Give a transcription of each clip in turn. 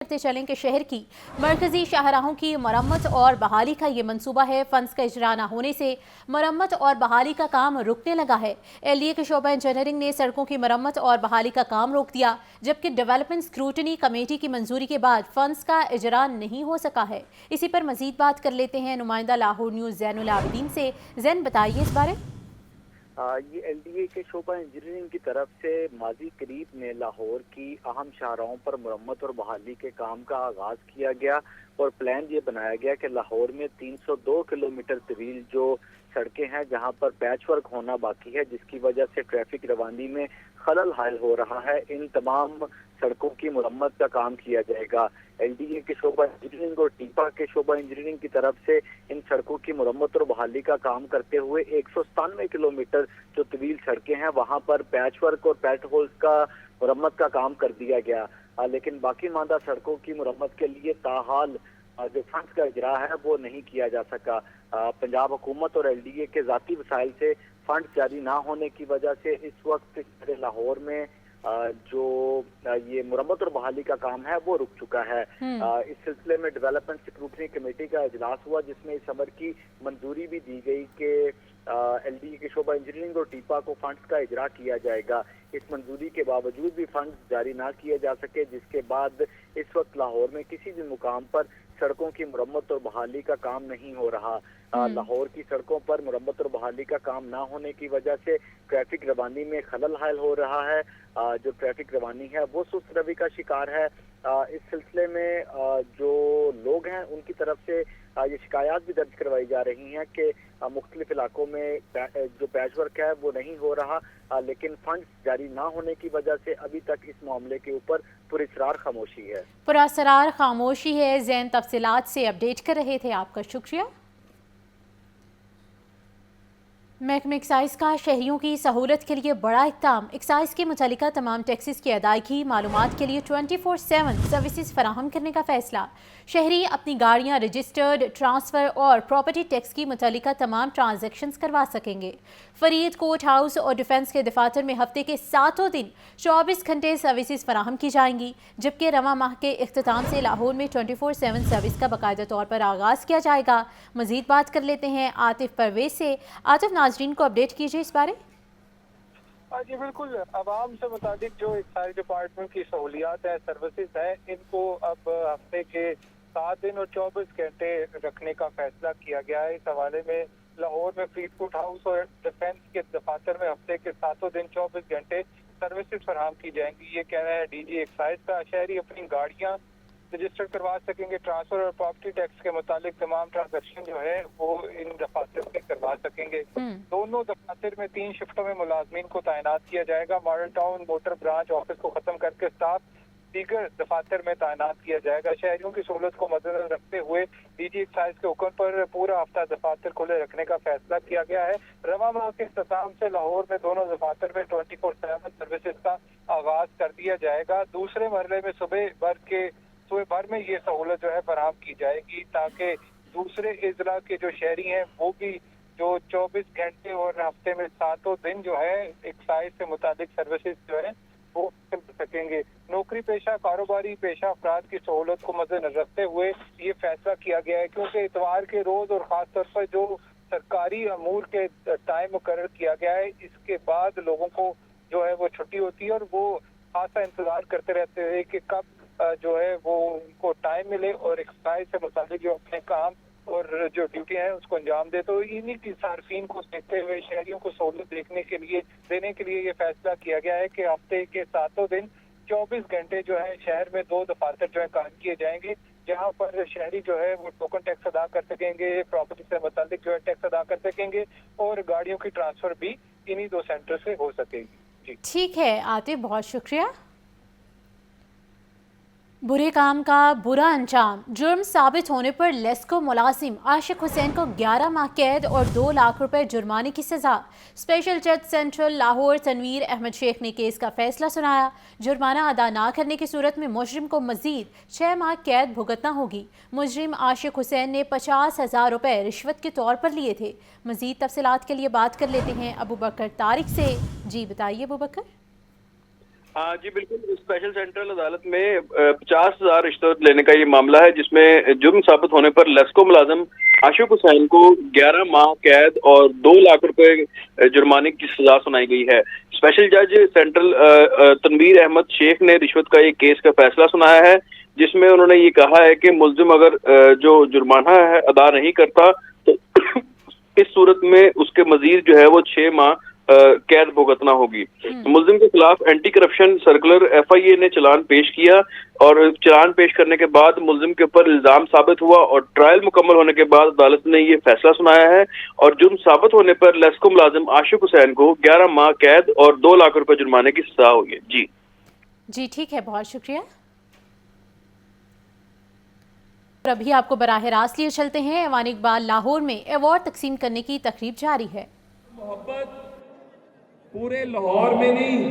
करते चलें कि शहर की मरकजी शाहराहों की मरम्मत और बहाली का ये मंसूबा है। फंड्स का इजरा न होने से मरम्मत और बहाली का काम रुकने लगा है। एलडीए के शोबा इंजीनियरिंग ने सड़कों की मरम्मत और बहाली का काम रोक दिया, जबकि डेवलपमेंट स्क्रूटनी कमेटी की मंजूरी के बाद फंड्स का इजरा नहीं हो सका है। इसी पर मजीद बात कर लेते हैं नुमाइंदा लाहौर न्यूज़ ज़ैनुल आबिदीन से। जैन, बताइए इस बारे। ये एलडीए के शोबा इंजीनियरिंग की तरफ से माजी करीब में लाहौर की अहम शाहराहों पर मरम्मत और बहाली के काम का आगाज किया गया और प्लान ये बनाया गया कि लाहौर में 302 किलोमीटर तवील जो सड़कें हैं जहां पर पैच वर्क होना बाकी है, जिसकी वजह से ट्रैफिक रवानी में खलल हाल हो रहा है, इन तमाम सड़कों की मरम्मत का काम किया जाएगा। एलडीए के शोबा इंजीनियरिंग और टीपा के शोबा इंजीनियरिंग की तरफ से इन सड़कों की मरम्मत और बहाली का काम करते हुए 197 किलोमीटर जो तवील सड़कें हैं वहां पर पैच वर्क और पैट होल्स का मरम्मत का काम कर दिया गया। लेकिन बाकी मांदा सड़कों की मरम्मत के लिए ताहाल जो फंड्स का इजरा है वो नहीं किया जा सका। पंजाब हुकूमत और एलडीए के ज़ाती वसाइल से फंड्स जारी ना होने की वजह से इस वक्त लाहौर में जो ये मुरम्मत और बहाली का काम है वो रुक चुका है। इस सिलसिले में डेवलपमेंट स्क्रूटनी कमेटी का इजलास हुआ, जिसमें इस अमर की मंजूरी भी दी गई कि एलडीए के शोबा इंजीनियरिंग और टीपा को फंड्स का इजरा किया जाएगा। इस मंजूरी के बावजूद भी फंड्स जारी ना किए जा सके, जिसके बाद इस वक्त लाहौर में किसी भी मुकाम पर सड़कों की मुरम्मत और बहाली का काम नहीं हो रहा। लाहौर की सड़कों पर मुरम्मत और बहाली का काम ना होने की वजह से ट्रैफिक रवानी में खलल हाल हो रहा है। जो ट्रैफिक रवानी है वो सुस्त रवि का शिकार है। इस सिलसिले में जो लोग हैं उनकी तरफ से ये शिकायत भी दर्ज करवाई जा रही हैं कि मुख्तलिफ इलाकों में जो पैच वर्क है वो नहीं हो रहा, लेकिन फंड्स जारी ना होने की वजह से अभी तक इस मामले के ऊपर पुरअसरार खामोशी है। पुरअसरार खामोशी है। जैन, तफसीलात से अपडेट कर रहे थे, आपका शुक्रिया। महकमे एक्साइज का शहरियों की सहूलत के लिए बड़ा इक़दाम। एक्साइज के मुतल्लिका तमाम टैक्सेस की अदायगी मालूमात के लिए 24/7 सर्विसेज फराहम करने का फैसला। शहरी अपनी गाड़ियाँ रजिस्टर्ड, ट्रांसफ़र और प्रॉपर्टी टैक्स की मुतल्लिका तमाम ट्रांजैक्शंस करवा सकेंगे। फरीद कोर्ट हाउस और डिफेंस के दफातर में हफ्ते के 7 दिन 24 घंटे सर्विसेज फराहम की जाएंगी, जबकि रवा माह के इख्तिताम से लाहौर में 24/7 सर्विस का बाकायदा तौर पर आगाज़ किया जाएगा। मज़ीद बात कर लेते हैं आतिफ परवेज से। आतिफ, नाज़रीन को अपडेट कीजिए इस बारे। जी बिल्कुल, आवाम से मुताबिक जो एक्साइज डिपार्टमेंट की सहूलियात है, सर्विसेज है, इनको अब हफ्ते के 7 दिन और 24 घंटे रखने का फैसला किया गया है। इस हवाले में लाहौर में फरीद कोर्ट हाउस और डिफेंस के दफातर में हफ्ते के 7 दिन 24 घंटे सर्विसेज फराहम की जाएंगी। ये कहना है डीजी एक्साइज का। शहरी अपनी गाड़ियाँ रजिस्टर करवा सकेंगे। ट्रांसफर और प्रॉपर्टी टैक्स के मुतालिक तमाम ट्रांजेक्शन जो है वो इन दफातर में करवा सकेंगे। दोनों दफातर में 3 शिफ्टों में मुलाजमीन को तैनात किया जाएगा। Model town motor branch office को खत्म करके स्टाफ दीगर दफातर में तैनात किया जाएगा। शहरियों की सहूलत को मद्देनजर रखते हुए डीजी एक्साइज के हुक्म पर पूरा हफ्ता दफातर खुले रखने का फैसला किया गया है। रवा माह के इख्तिताम से लाहौर में दोनों दफातर में 24/7 सर्विसेज का आगाज कर दिया जाएगा। दूसरे मरहले में सुबह भर में ये सहूलत जो है फराहम की जाएगी, ताकि दूसरे इजला के जो शहरी हैं वो भी जो 24 घंटे और हफ्ते में 7 दिन जो है एक्साइज से मुताबिक सर्विसेज जो है वो कर सकेंगे। नौकरी पेशा कारोबारी पेशा अफराद की सहूलत को मद्देनजर रखते हुए ये फैसला किया गया है, क्योंकि इतवार के रोज और खास तौर पर जो सरकारी अमूर के टाइम मुकर्रर किया गया है, इसके बाद लोगों को जो है वो छुट्टी होती है और वो खासा इंतजार करते रहते हैं कि कब जो है वो उनको टाइम मिले और एक्साइज से मुताबिक जो अपने काम और जो ड्यूटी है उसको अंजाम दे। तो इन्हीं की सार्फिन को देखते हुए शहरियों को सहूलत देने के लिए ये फैसला किया गया है कि हफ्ते के 7 दिन 24 घंटे जो है शहर में 2 दफातर जो है काम किए जाएंगे, जहाँ पर शहरी जो है वो टोकन टैक्स अदा कर सकेंगे, प्रॉपर्टी से मुताबिक जो है टैक्स अदा कर सकेंगे और गाड़ियों की ट्रांसफर भी इन्हीं 2 सेंटर से हो सकेगी। ठीक है आतिफ, बहुत शुक्रिया। बुरे काम का बुरा अंजाम। जुर्म साबित होने पर लेस्को मुलाजिम आशिक हुसैन को 11 माह कैद और 2 लाख रुपए जुर्माने की सजा। स्पेशल जज सेंट्रल लाहौर तनवीर अहमद शेख ने केस का फैसला सुनाया। जुर्माना अदा ना करने की सूरत में मुजरिम को मजीद 6 माह कैद भुगतना होगी। मुजरिम आशिक हुसैन ने 50,000 रुपए रिश्वत के तौर पर लिए थे। मजीद तफसीलात के लिए बात कर लेते हैं अबू बकर तारिक से। जी बताइए अबू बकर। ہاں جی بالکل، اسپیشل سینٹرل عدالت میں 50,000 رشوت لینے کا یہ معاملہ ہے، جس میں جرم ثابت ہونے پر لیسکو ملازم عاشق حسین کو 11 ماہ قید اور 2 لاکھ روپے جرمانے کی سزا سنائی گئی ہے۔ اسپیشل جج سینٹرل تنویر احمد شیخ نے رشوت کا ایک کیس کا فیصلہ سنایا ہے، جس میں انہوں نے یہ کہا ہے کہ ملزم اگر جو جرمانہ ہے ادا نہیں کرتا تو اس صورت میں اس کے مزید جو ہے وہ 6 ماہ قید بھگتنا ہوگی۔ ملزم کے خلاف اینٹی کرپشن سرکولر FIA نے چلان پیش کیا، اور چلان پیش کرنے کے بعد ملزم کے اوپر الزام ثابت ہوا، اور ٹرائل مکمل ہونے کے بعد عدالت نے یہ فیصلہ سنایا ہے، اور جرم ثابت ہونے پر لیسکو ملازم عاشق حسین کو 11 ماہ قید اور 2 لاکھ روپے جرمانے کی سزا ہوگی۔ جی ٹھیک ہے، بہت شکریہ۔ اور ابھی آپ کو براہ راست لیے چلتے ہیں، ایوان اقبال لاہور میں ایوارڈ تقسیم کرنے کی تقریب جاری ہے۔ محبت پورے لاہور میں نہیں،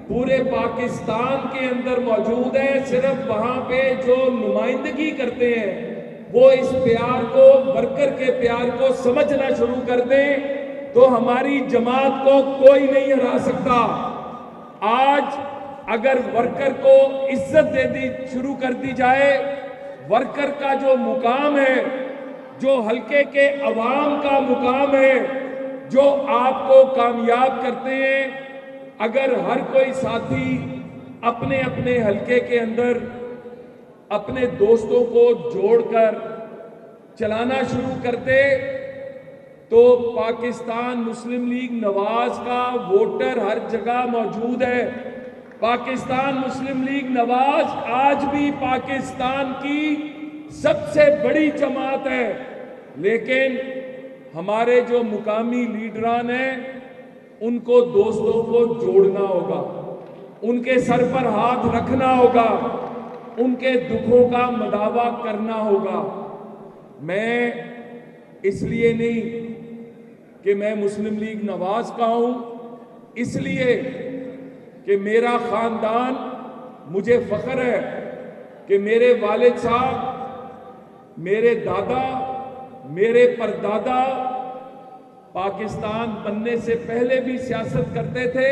پورے پاکستان کے اندر موجود ہے، صرف وہاں پہ جو نمائندگی کرتے ہیں وہ اس پیار کو، ورکر کے پیار کو سمجھنا شروع کر دیں تو ہماری جماعت کو کوئی نہیں ہرا سکتا۔ آج اگر ورکر کو عزت دے شروع کر دی جائے، ورکر کا جو مقام ہے، جو حلقے کے عوام کا مقام ہے، جو آپ کو کامیاب کرتے ہیں، اگر ہر کوئی ساتھی اپنے اپنے حلقے کے اندر اپنے دوستوں کو جوڑ کر چلانا شروع کرتے تو پاکستان مسلم لیگ نواز کا ووٹر ہر جگہ موجود ہے۔ پاکستان مسلم لیگ نواز آج بھی پاکستان کی سب سے بڑی جماعت ہے، لیکن ہمارے جو مقامی لیڈران ہیں ان کو دوستوں کو جوڑنا ہوگا، ان کے سر پر ہاتھ رکھنا ہوگا، ان کے دکھوں کا مداوا کرنا ہوگا۔ میں اس لیے نہیں کہ میں مسلم لیگ نواز کا ہوں، اس لیے کہ میرا خاندان، مجھے فخر ہے کہ میرے والد صاحب، میرے دادا، میرے پردادا پاکستان بننے سے پہلے بھی سیاست کرتے تھے۔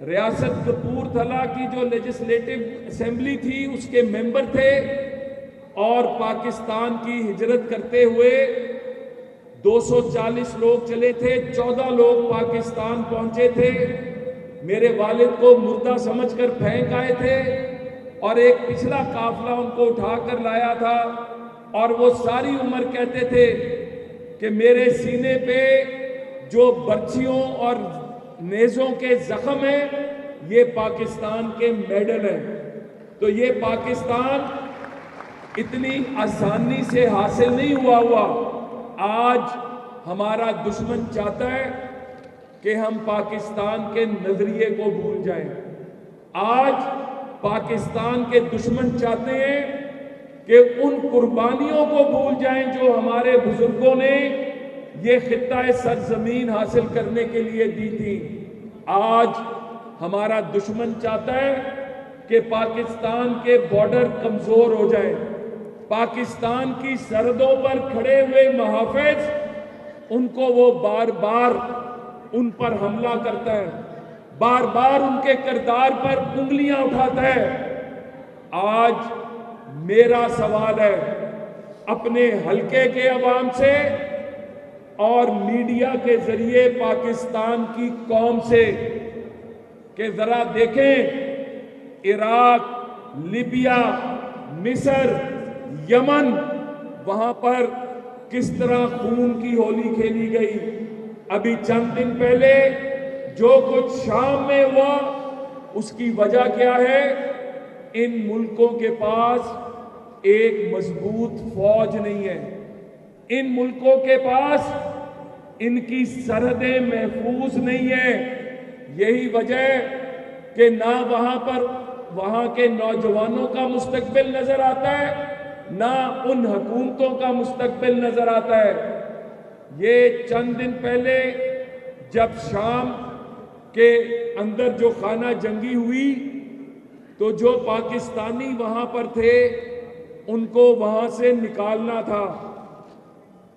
ریاست کپورتھلا کی جو لیجسلیٹو اسمبلی تھی اس کے ممبر تھے، اور پاکستان کی ہجرت کرتے ہوئے 240 لوگ چلے تھے، 14 لوگ پاکستان پہنچے تھے۔ میرے والد کو مردہ سمجھ کر پھینک آئے تھے، اور ایک پچھلا قافلہ ان کو اٹھا کر لایا تھا، اور وہ ساری عمر کہتے تھے کہ میرے سینے پہ جو برچھیوں اور نیزوں کے زخم ہیں یہ پاکستان کے میڈل ہیں۔ تو یہ پاکستان اتنی آسانی سے حاصل نہیں ہوا۔ آج ہمارا دشمن چاہتا ہے کہ ہم پاکستان کے نظریے کو بھول جائیں۔ آج پاکستان کے دشمن چاہتے ہیں کہ ان قربانیوں کو بھول جائیں جو ہمارے بزرگوں نے یہ خطہ سرزمین حاصل کرنے کے لیے دی تھی۔ آج ہمارا دشمن چاہتا ہے کہ پاکستان کے بارڈر کمزور ہو جائیں، پاکستان کی سرحدوں پر کھڑے ہوئے محافظ، ان کو وہ بار بار ان پر حملہ کرتا ہے، بار بار ان کے کردار پر انگلیاں اٹھاتا ہے۔ آج میرا سوال ہے اپنے حلقے کے عوام سے اور میڈیا کے ذریعے پاکستان کی قوم سے کہ ذرا دیکھیں عراق، لیبیا، مصر، یمن، وہاں پر کس طرح خون کی ہولی کھیلی گئی۔ ابھی چند دن پہلے جو کچھ شام میں ہوا اس کی وجہ کیا ہے؟ ان ملکوں کے پاس ایک مضبوط فوج نہیں ہے، ان ملکوں کے پاس ان کی سرحدیں محفوظ نہیں ہیں۔ یہی وجہ کہ نہ وہاں کے نوجوانوں کا مستقبل نظر آتا ہے، نہ ان حکومتوں کا مستقبل نظر آتا ہے۔ یہ چند دن پہلے جب شام کے اندر جو خانہ جنگی ہوئی تو جو پاکستانی وہاں پر تھے ان کو وہاں سے نکالنا تھا۔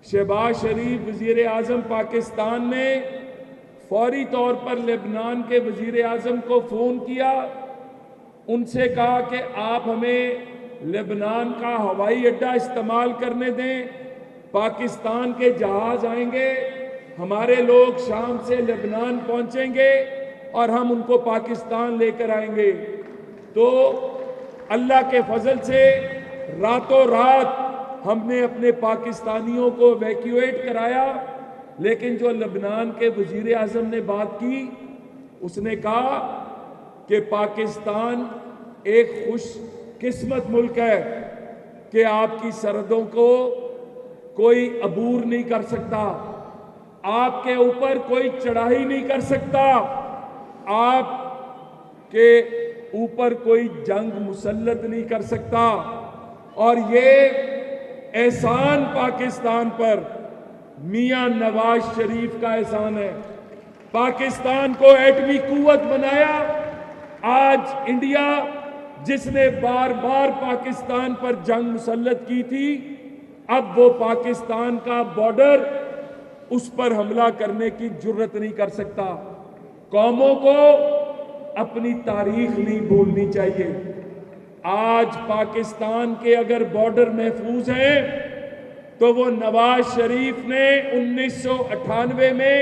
شہباز شریف وزیر اعظم پاکستان نے फौरी तौर पर लेबनान के वजीर आज़म को फ़ोन किया, उनसे कहा कि आप हमें लेबनान का हवाई अड्डा इस्तेमाल करने दें, पाकिस्तान के जहाज़ आएंगे, हमारे लोग शाम से लेबनान पहुंचेंगे और हम उनको पाकिस्तान लेकर आएंगे। तो अल्लाह के फजल से रातों रात हमने अपने पाकिस्तानियों को इवैक्यूएट कराया। लेकिन जो लेबनान के वजीर आज़म ने बात की, उसने कहा कि पाकिस्तान एक खुशकिस्मत मुल्क है कि आपकी सरहदों को कोई अबूर नहीं कर सकता, आपके ऊपर कोई चढ़ाई नहीं कर सकता, आपके ऊपर कोई जंग मुसल्लत नहीं कर सकता। और ये एहसान पाकिस्तान पर मियां नवाज शरीफ का एहसान है। पाकिस्तान को एटमी कुव्वत बनाया। आज इंडिया जिसने बार बार पाकिस्तान पर जंग मुसल्लत की थी, अब वो पाकिस्तान का बॉर्डर उस पर हमला करने की जुर्रत नहीं कर सकता। कौमों को अपनी तारीख नहीं भूलनी चाहिए। आज पाकिस्तान के अगर बॉर्डर महफूज हैं तो वो नवाज शरीफ ने 1998 में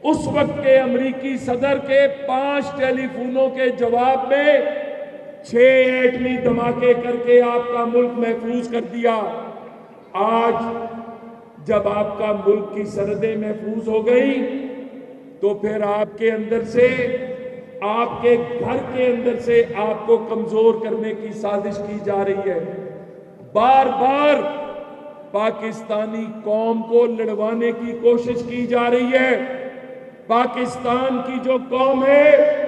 उस वक्त के अमरीकी सदर के 5 टेलीफोनों के जवाब में 6 एटमी धमाके करके आपका मुल्क महफूज कर दिया। आज जब आपका मुल्क की सरहदें महफूज हो गई तो फिर आपके अंदर से, आपके घर के अंदर से आपको कमजोर करने की साजिश की जा रही है। बार बार पाकिस्तानी कौम को लड़वाने की कोशिश की जा रही है। पाकिस्तान की जो कौम है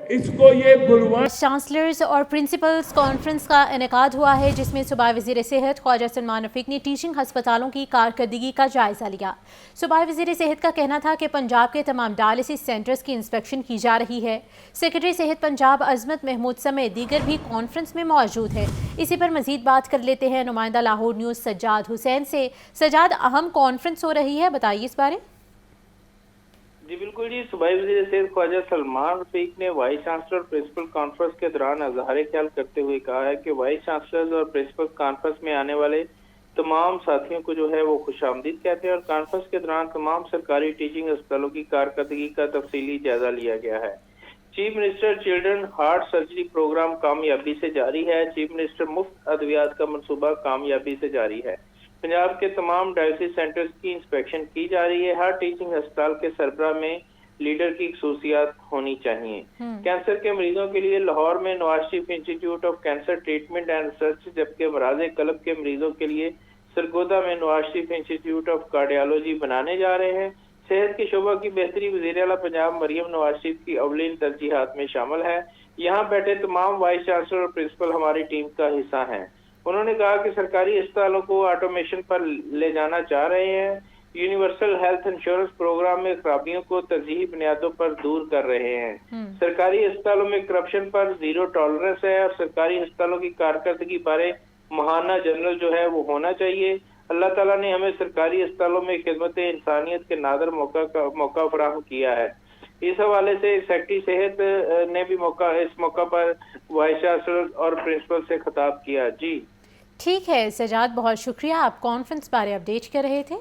इसको ये भुलवा। चांसलर्स और प्रिंसिपल्स कॉन्फ्रेंस का इनेकाद हुआ है, जिसमें सूबाई वज़ीर सेहत ख्वाजा सलमान रफीक ने टीचिंग हस्पतालों की कारकर्दगी का जायजा लिया। सूबाई वज़ीर सेहत का कहना था कि पंजाब के तमाम डायलिसिस सेंटर्स की इंस्पेक्शन की जा रही है। सेक्रेटरी सेहत पंजाब अजमत महमूद समेत दीगर भी कॉन्फ्रेंस में मौजूद है। इसी पर मजीद बात कर लेते हैं नुमाइंदा लाहौर न्यूज़ सज्जाद हुसैन से। सज्जाद, अहम कॉन्फ्रेंस हो रही है, बताइए इस बारे। जी बिल्कुल जी, सूबाई वज़ीर सेहत ख्वाजा सलमान रफीक ने वाइस चांसलर और प्रिंसिपल कॉन्फ्रेंस के दौरान इज़हार ख्याल करते हुए कहा है कि वाइस चांसलर्स और प्रिंसिपल कॉन्फ्रेंस में आने वाले तमाम साथियों को जो है वो खुशामदीद कहते हैं और कॉन्फ्रेंस के दौरान तमाम सरकारी टीचिंग अस्पतालों की कारकर्दगी का तफसीली जायजा लिया गया है। Chief minister children heart surgery programme कामयाबी से जारी है। चीफ मिनिस्टर मुफ्त अद्वियात का मनसूबा कामयाबी से जारी है। पंजाब के तमाम डायलिसिस सेंटर्स की इंस्पेक्शन की जा रही है। हर टीचिंग अस्पताल के सरबराह में लीडर की खसूसियात होनी चाहिए। कैंसर के मरीजों के लिए लाहौर में Nawaz Sharif institute of cancer treatment and research, जबकि अमराज़ कल्ब के मरीजों के लिए सरगोदा में Nawaz Sharif institute of cardiology बनाने जा रहे हैं। सेहत के शोबा की बेहतरी वज़ीर आला पंजाब मरियम नवाज शरीफ की अवलीन तरजीहात में शामिल है। यहाँ बैठे तमाम वाइस चांसलर और प्रिंसिपल हमारी टीम का हिस्सा हैं। उन्होंने कहा कि सरकारी अस्पतालों को ऑटोमेशन पर ले जाना चाह रहे हैं। यूनिवर्सल हेल्थ इंश्योरेंस प्रोग्राम में खराबियों को तरजीही बुनियादों पर दूर कर रहे हैं। सरकारी अस्पतालों में करप्शन पर जीरो टॉलरेंस है और सरकारी अस्पतालों की कारकर्दगी बारे महाना जनरल जो है वो होना चाहिए। अल्लाह ताला ने हमें सरकारी अस्पतालों में खिदमत इंसानियत के नादर मौका फराहम किया है। इस हवाले से सेक्रेटरी सेहत ने भी इस मौका पर वाइस चांसलर और प्रिंसिपल से खिताब किया। जी ठीक है सजाद, बहुत शुक्रिया, आप कॉन्फ्रेंस बारे अपडेट कर रहे थे।